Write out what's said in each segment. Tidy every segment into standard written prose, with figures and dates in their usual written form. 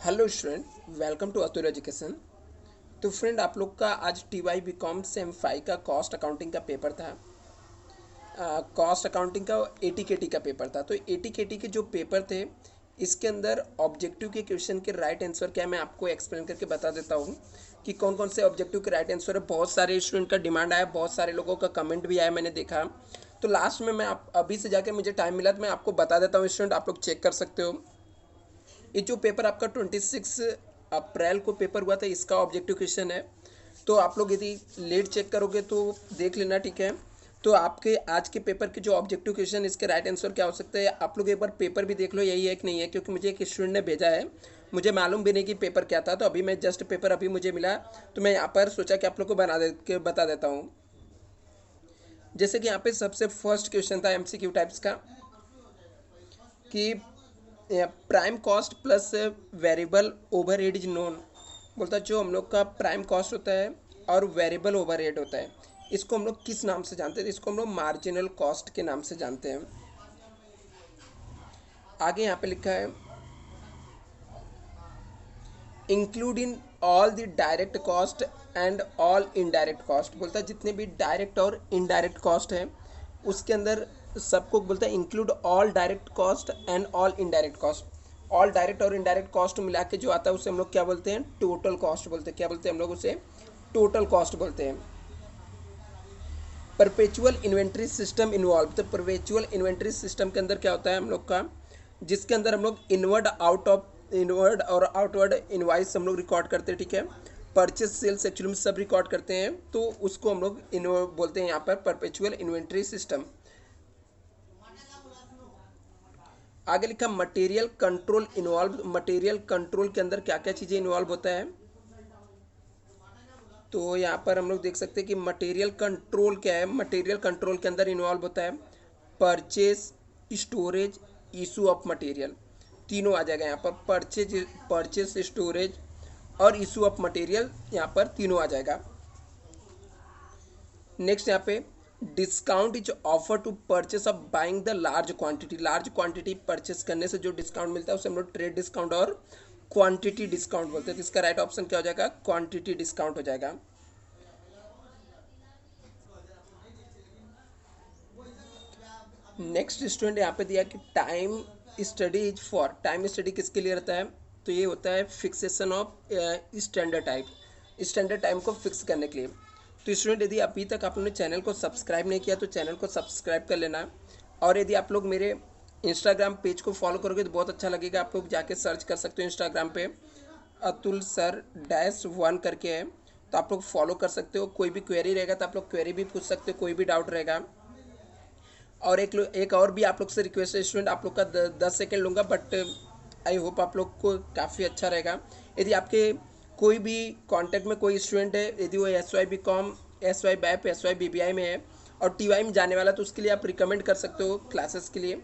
Hello student, welcome to Atul education. तो friend, आप लोग का आज T Y B com sem 5 का कॉस्ट अकाउंटिंग का पेपर था। कॉस्ट अकाउंटिंग का ए टी के टी का पेपर था। तो ए टी के टी के जो पेपर थे, इसके अंदर ऑब्जेक्टिव के क्वेश्चन के राइट आंसर क्या है, मैं आपको एक्सप्लेन करके बता देता हूँ कि कौन कौन से ऑब्जेक्टिव के राइट आंसर है। बहुत सारे स्टूडेंट का डिमांड आया, बहुत सारे लोगों का कमेंट भी आया, मैंने देखा। तो लास्ट में मैं आप अभी से जाकर मुझे टाइम मिला तो मैं आपको बता देता हूँ स्टूडेंट, आप लोग चेक कर सकते हो। ये जो पेपर आपका 26 अप्रैल को पेपर हुआ था, इसका ऑब्जेक्टिव क्वेश्चन है। तो आप लोग यदि लेट चेक करोगे तो देख लेना, ठीक है। तो आपके आज के पेपर के जो ऑब्जेक्टिव क्वेश्चन, इसके राइट आंसर क्या हो सकता है, आप लोग एक बार पेपर भी देख लो यही है कि नहीं है, क्योंकि मुझे एक स्टूडेंट ने भेजा है, मुझे मालूम भी नहीं कि पेपर क्या था। तो अभी मैं जस्ट पेपर अभी मुझे मिला, तो मैं यहाँ पर सोचा कि आप लोग को बना दे के बता देता हूँ। जैसे कि यहाँ पे सबसे फर्स्ट क्वेश्चन था एमसीक्यू टाइप्स का कि prime cost plus variable overhead is known. बोलता है जो हम लोग का प्राइम कॉस्ट होता है और वेरिएबल ओवरहेड होता है, इसको हम लोग किस नाम से जानते हैं? इसको हम लोग मार्जिनल कॉस्ट के नाम से जानते हैं। आगे यहाँ पे लिखा है include in all the direct cost and all indirect cost. बोलता है जितने भी डायरेक्ट और इनडायरेक्ट कॉस्ट है उसके अंदर सबको बोलता है include all direct cost and all indirect cost. All direct और इनडायरेक्ट कॉस्ट मिला के जो आता है उसे हम लोग क्या बोलते हैं? टोटल कॉस्ट बोलते हैं। क्या बोलते हैं हम लोग उसे? टोटल कॉस्ट बोलते हैं। Perpetual inventory system involve. तो परपेचुअल इन्वेंट्री सिस्टम के अंदर क्या होता है हम लोग का, जिसके अंदर हम लोग इनवर्ड और आउटवर्ड इनवाइस हम लोग रिकॉर्ड करते हैं, ठीक है। परचेज सेल्स एक्चुअली में सब रिकॉर्ड करते हैं, तो उसको हम लोग बोलते हैं यहाँ पर परपेचुअल इन्वेंट्री सिस्टम। आगे लिखा material control involve. Material control के अंदर क्या क्या चीज़ें इन्वॉल्व होता है, तो यहाँ पर हम लोग देख सकते हैं कि मटेरियल कंट्रोल क्या है। मटेरियल कंट्रोल के अंदर इन्वॉल्व होता है purchase, storage, issue of material. तीनों आ जाएगा यहाँ पर, परचेज स्टोरेज और इशू ऑफ मटेरियल, यहाँ पर तीनों आ जाएगा। नेक्स्ट यहाँ पे discount is offer to purchase of buying the large quantity. Large quantity purchase करने से जो डिस्काउंट मिलता है उसे हम लोग ट्रेड डिस्काउंट और क्वांटिटी डिस्काउंट बोलते हैं। तो इसका राइट ऑप्शन क्या हो जाएगा? क्वांटिटी डिस्काउंट हो जाएगा। नेक्स्ट स्टूडेंट यहाँ पे दिया कि time study is for. Time study किसके लिए रहता है? तो ये होता है fixation of standard time. Standard time को फिक्स करने के लिए। तो स्टूडेंट, यदि अभी तक आप लोगों ने चैनल को सब्सक्राइब नहीं किया तो चैनल को सब्सक्राइब कर लेना। और यदि आप लोग मेरे इंस्टाग्राम पेज को फॉलो करोगे तो बहुत अच्छा लगेगा। आप लोग जाके सर्च कर सकते हो इंस्टाग्राम पे, अतुल सर -1 करके है, तो आप लोग फॉलो कर सकते हो। कोई भी क्वेरी रहेगा तो आप लोग क्वेरी भी पूछ सकते हो, कोई भी डाउट रहेगा। और एक और भी आप लोग से रिक्वेस्ट है स्टूडेंट, आप लोग का 10 सेकेंड लूँगा, बट आई होप आप लोग को काफ़ी अच्छा रहेगा। यदि आपके कोई भी कांटेक्ट में कोई स्टूडेंट है, यदि वो SY BCom, SY BAP, SY BBI में है और TY में जाने वाला, तो उसके लिए आप रिकमेंड कर सकते हो क्लासेस के लिए।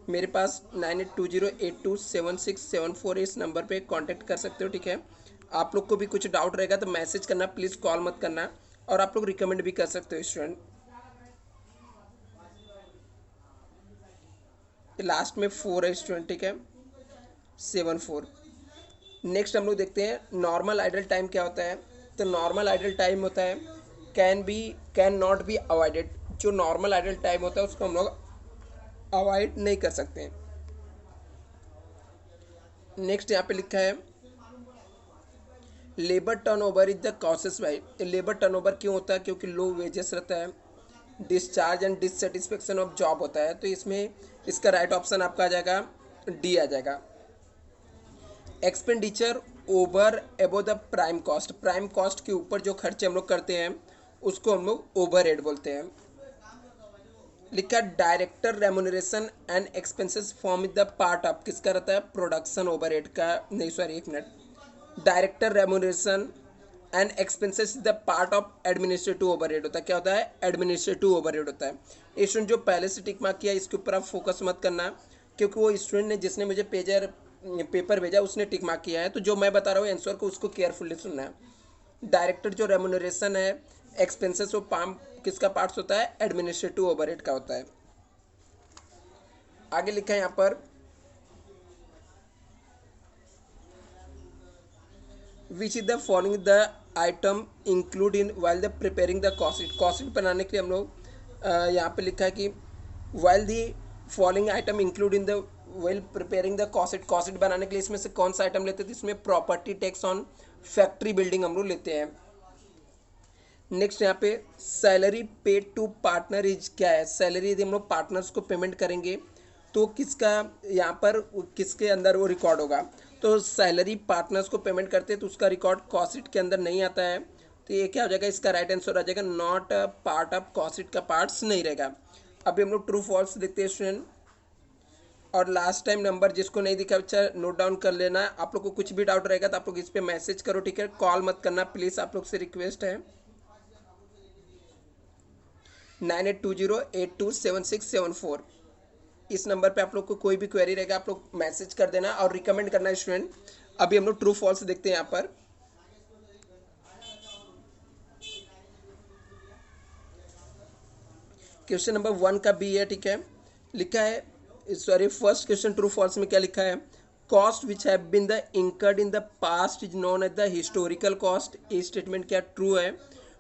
मेरे पास 9820827674 इस नंबर पे कांटेक्ट कर सकते हो, ठीक है। आप लोग को भी कुछ डाउट रहेगा तो मैसेज करना, प्लीज़ कॉल मत करना। और आप लोग रिकमेंड भी कर सकते हो स्टूडेंट। लास्ट में 4 है स्टूडेंट, ठीक है, 74। नेक्स्ट हम लोग देखते हैं नॉर्मल आइडल टाइम क्या होता है। तो नॉर्मल आइडल टाइम होता है कैन नॉट बी अवॉइडेड। जो नॉर्मल आइडल टाइम होता है उसको हम लोग अवॉइड नहीं कर सकते हैं। नेक्स्ट यहाँ पे लिखा है labour turnover is the causes by. Labour turnover क्यों होता है? क्योंकि लो वेजेस रहता है, discharge and dissatisfaction of job होता है। तो इसमें इसका राइट ऑप्शन आपका आ जाएगा डी आ जाएगा। एक्सपेंडिचर ओवर एबो the prime cost. Prime cost के ऊपर जो खर्चे हम लोग करते हैं उसको हम लोग ओवरहेड बोलते हैं। लिखा director remuneration and expenses form the part of, किसका रहता है? प्रोडक्शन ओवरहेड का, नहीं सॉरी एक minute. Director remuneration and expenses the part of administrative overhead होता है। क्या होता है? एडमिनिस्ट्रेटिव ओवरहेड होता है। ये स्टूडेंट जो पहले से टिक मार्क किया इसके ऊपर आप फोकस मत करना, क्योंकि वो स्टूडेंट ने जिसने मुझे पेपर भेजा उसने टिक मार्क किया है। तो जो मैं बता रहा हूँ आंसर को उसको केयरफुली सुनना है। डायरेक्टर जो रेमुनरेशन है, एक्सपेंसेस वो पाम किसका पार्ट्स होता है? एडमिनिस्ट्रेटिव ओवरहेड का होता है। आगे लिखा है यहाँ पर विच is the following the item include in while the preparing the cost sheet बनाने के लिए हम लोग यहाँ पे लिखा है कि while the following item include in the while preparing the cost sheet बनाने के लिए इसमें से कौन सा आइटम लेते हैं, तो इसमें property tax on factory building हम लोग लेते हैं। नेक्स्ट यहाँ पे salary paid to partner is क्या है, सैलरी यदि हम लोग पार्टनर्स को पेमेंट करेंगे तो किसका यहाँ पर किसके अंदर वो रिकॉर्ड होगा, तो सैलरी पार्टनर्स को पेमेंट करते हैं तो उसका रिकॉर्ड कॉस्ट शीट के अंदर नहीं आता है। तो ये क्या हो जाएगा, इसका राइट आंसर आ जाएगा not part of cost sheet का पार्ट्स नहीं रहेगा। अभी हम लोग ट्रू फॉल्स देखते हैं स्टूडेंट। और लास्ट टाइम नंबर जिसको नहीं दिखा बच्चा नोट डाउन कर लेना। आप लोग को कुछ भी डाउट रहेगा तो आप लोग इस पर मैसेज करो, ठीक है, कॉल मत करना प्लीज़, आप लोग से रिक्वेस्ट है। 9820827674 इस नंबर पे आप लोग को कोई भी क्वेरी रहेगा आप लोग मैसेज कर देना और रिकमेंड करना स्टूडेंट। अभी हम लोग ट्रू फॉल्स देखते हैं यहाँ पर। क्वेश्चन नंबर 1 का बी है, ठीक है, लिखा है, sorry first question true false में क्या लिखा है, cost which have been the incurred in the past is known as the historical cost. ये स्टेटमेंट क्या ट्रू है,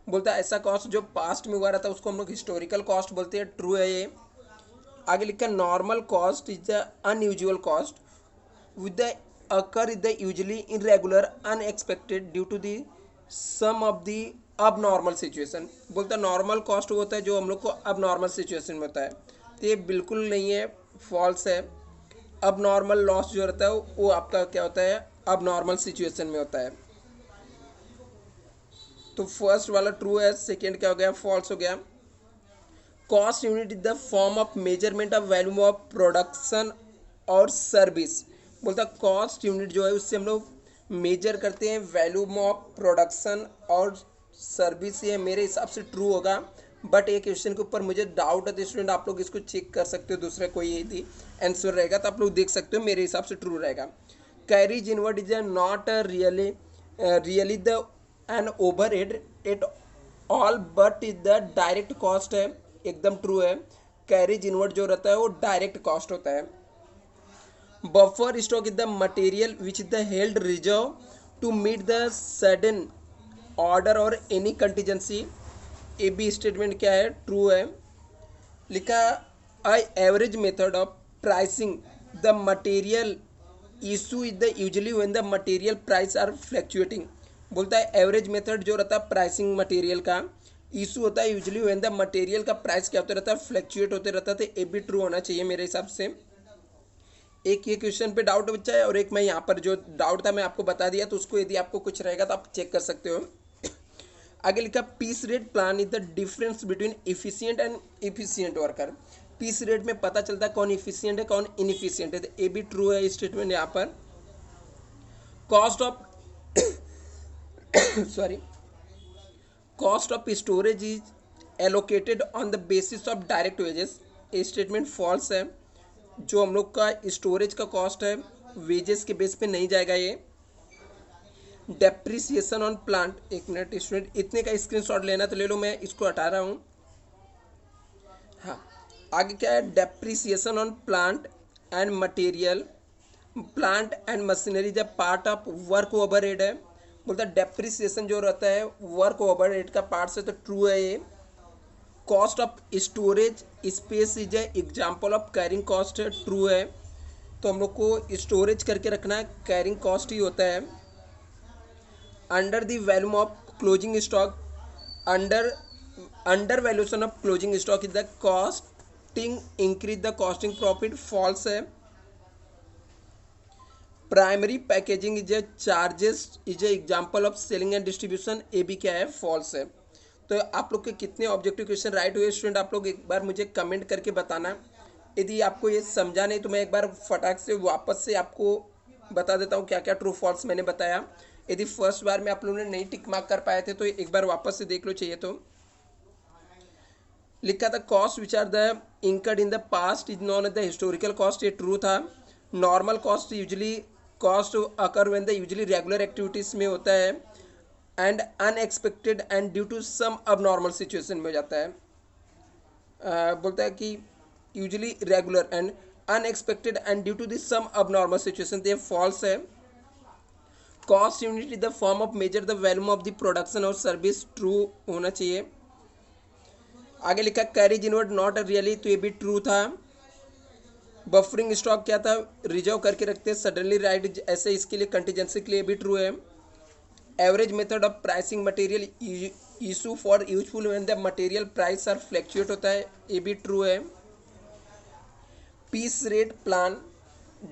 बोलता है ऐसा कॉस्ट जो पास्ट में हुआ रहता है उसको हम लोग हिस्टोरिकल कॉस्ट बोलते हैं, ट्रू है ये। आगे लिखा normal cost is the unusual cost with the occur is the usually irregular unexpected due to the sum of the abnormal situation. बोलता है नॉर्मल कॉस्ट होता है जो हम लोग को अब नॉर्मल सिचुएशन में होता है, तो ये बिल्कुल नहीं है, फॉल्स है। अब नॉर्मल लॉस जो रहता है वो आपका क्या होता है, अब नॉर्मल सिचुएशन में होता है। तो फर्स्ट वाला ट्रू है, सेकेंड क्या हो गया, फॉल्स हो गया। Cost unit is the form of measurement of value of production और सर्विस। बोलता कॉस्ट यूनिट जो है उससे हम लोग मेजर करते हैं वैल्यू ऑफ प्रोडक्शन और सर्विस, ये मेरे हिसाब से ट्रू होगा। बट ये क्वेश्चन के ऊपर मुझे डाउट है तो स्टूडेंट आप लोग इसको चेक कर सकते हो, दूसरा कोई यदि आंसर रहेगा तो आप लोग देख सकते हो, मेरे हिसाब से ट्रू रहेगा। Carries inward is not really the an overhead at all but is the direct cost है, एकदम ट्रू है। कैरीज इनवर्ड जो रहता है वो डायरेक्ट कॉस्ट होता है। Buffer stock is the material which is the held reserve to meet the sudden order और any contingency. A B statement क्या है, ट्रू है। लिखा a average method of pricing the material issue is the usually when the material price are fluctuating. बोलता है average method जो रहता है प्राइसिंग मटेरियल का इशू होता है यूजली व्हेन द मटेरियल का प्राइस क्या होता रहता है, फ्लैक्चुएट होते रहता है। तो ए भी ट्रू होना चाहिए मेरे हिसाब से। एक ये क्वेश्चन पे डाउट बच्चा है और एक मैं यहाँ पर जो डाउट था मैं आपको बता दिया, तो उसको यदि आपको कुछ रहेगा तो आप चेक कर सकते हो। आगे लिखा piece rate plan is the difference between efficient and efficient worker. Piece rate में पता चलता है कौन इफिशिएंट है कौन इनइफिशिएंट है, तो ए भी ट्रू है स्टेटमेंट यहाँ पर। Cost of sorry cost of storage is allocated on the basis of direct wages. ये स्टेटमेंट फॉल्स है। जो हम लोग का स्टोरेज का कॉस्ट है वेजेस के बेस पे नहीं जाएगा ये। डेप्रिसिएशन ऑन प्लांट, एक मिनट स्टूडेंट इतने का स्क्रीनशॉट लेना तो ले लो, मैं इसको हटा रहा हूँ। हाँ आगे क्या है, depreciation on plant and material, plant and machinery जब पार्ट ऑफ वर्क ओवरहेड है। बोलता है डेप्रिसिएशन जो रहता है वर्क ओवरहेड का पार्ट से, तो ट्रू है ये। Cost of storage space is a example of carrying cost, true है। तो हम लोग को स्टोरेज करके रखना है, कैरिंग कॉस्ट ही होता है। Under the volume of closing stock, under valuation of closing stock is the costing increase the costing profit, false है। Primary packaging is a charges is a example of selling and distribution, A भी क्या है, false है। तो आप लोग के कितने ऑब्जेक्टिव क्वेश्चन राइट हुए स्टूडेंट, आप लोग एक बार मुझे कमेंट करके बताना। यदि आपको ये समझा नहीं तो मैं एक बार फटाक से वापस से आपको बता देता हूँ क्या क्या ट्रू फॉल्स मैंने बताया। यदि फर्स्ट बार में आप लोगों ने नहीं टिक मार्क कर पाए थे तो एक बार वापस से देख लो चाहिए तो। लिखा था cost which are the incurred in the past is known as the historical cost, ये ट्रू था। Normal cost usually cost occur when the usually regular activities में होता है and unexpected and due to some abnormal situation में हो जाता है। बोलता है कि usually regular and unexpected and due to this some abnormal situation, तो ये फॉल्स है। Cost unit is the form of measure the value of the production और सर्विस, ट्रू होना चाहिए। आगे लिखा कैरीज इनवर्ड नॉट रियली, तो ये भी ट्रू था। बफरिंग स्टॉक क्या था, रिजर्व करके रखते हैं सडनली राइट, ऐसे इसके लिए कंटीजेंसी के लिए भी ट्रू है। Average method of pricing material issue for useful when the material price are fluctuate होता है, ये भी ट्रू है। Piece rate plan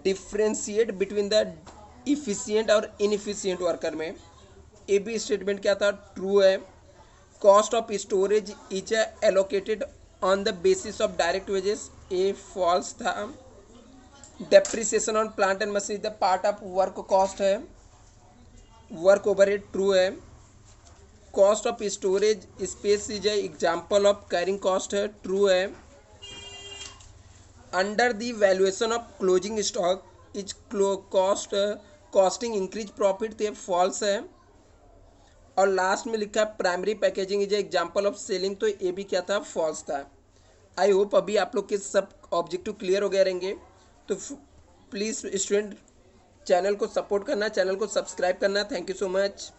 differentiate between the efficient और इनएफिशिएंट वर्कर में, ये भी स्टेटमेंट क्या था, ट्रू है। Cost of storage is allocated on the basis of direct wages, ये फॉल्स था। Depreciation on plant and machine is the part of work cost है, वर्क ओवरहेड, ट्रू है। Cost of storage space is example of carrying cost है, true है। Under the valuation of closing stock is costing increase profit, तो ये false है। और last में लिखा है primary packaging is example of selling, तो ये भी क्या था, फॉल्स था। आई होप अभी आप लोग के सब ऑब्जेक्टिव क्लियर हो गए रहेंगे। तो प्लीज़ स्टूडेंट चैनल को सपोर्ट करना, चैनल को सब्सक्राइब करना। Thank you so much.